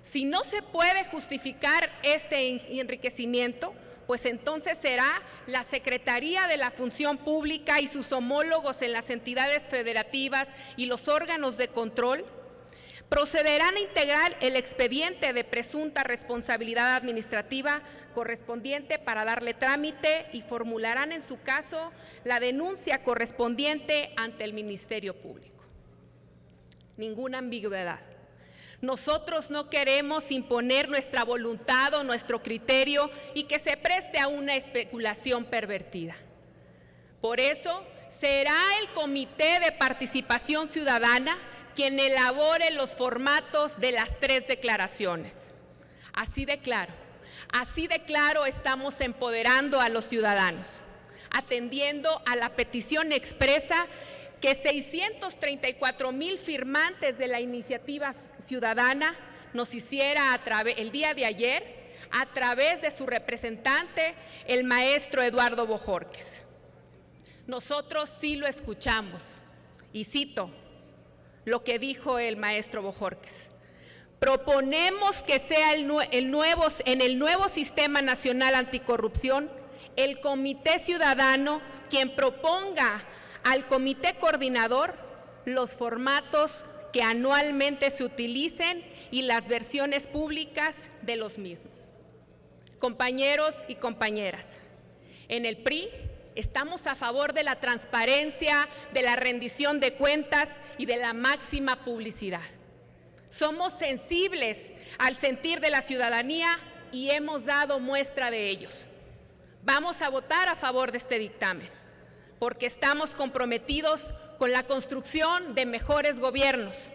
Speaker 10: Si no se puede justificar este enriquecimiento, pues entonces será la Secretaría de la Función Pública y sus homólogos en las entidades federativas y los órganos de control procederán a integrar el expediente de presunta responsabilidad administrativa correspondiente para darle trámite y formularán en su caso la denuncia correspondiente ante el Ministerio Público. Ninguna ambigüedad. Nosotros no queremos imponer nuestra voluntad o nuestro criterio y que se preste a una especulación pervertida. Por eso, será el Comité de Participación Ciudadana quien elabore los formatos de las 3 declaraciones. Así de claro estamos empoderando a los ciudadanos, atendiendo a la petición expresa que 634,000 firmantes de la iniciativa ciudadana nos hiciera el día de ayer a través de su representante, el maestro Eduardo Bojorquez. Nosotros sí lo escuchamos y cito lo que dijo el maestro Bojorquez. Proponemos que sea en el nuevo Sistema Nacional Anticorrupción el Comité Ciudadano quien proponga al Comité Coordinador los formatos que anualmente se utilicen y las versiones públicas de los mismos. Compañeros y compañeras, en el PRI Estamos a favor de la transparencia, de la rendición de cuentas y de la máxima publicidad. Somos sensibles al sentir de la ciudadanía y hemos dado muestra de ellos. Vamos a votar a favor de este dictamen, porque estamos comprometidos con la construcción de mejores gobiernos,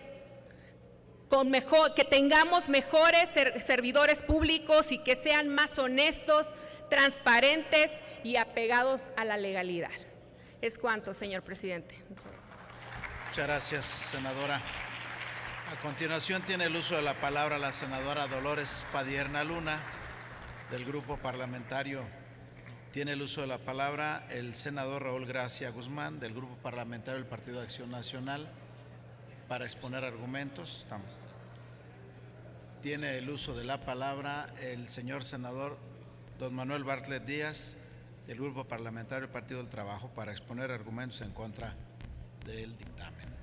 Speaker 10: que tengamos mejores servidores públicos y que sean más honestos, transparentes y apegados a la legalidad. Es cuanto, señor presidente.
Speaker 9: Muchas gracias, senadora. A continuación tiene el uso de la palabra la senadora Dolores Padierna Luna, del Grupo Parlamentario. Tiene el uso de la palabra el senador Raúl Gracia Guzmán, del Grupo Parlamentario del Partido de Acción Nacional, para exponer argumentos. Tiene el uso de la palabra el señor senador don Manuel Bartlett Díaz, del Grupo Parlamentario del Partido del Trabajo, para exponer argumentos en contra del dictamen.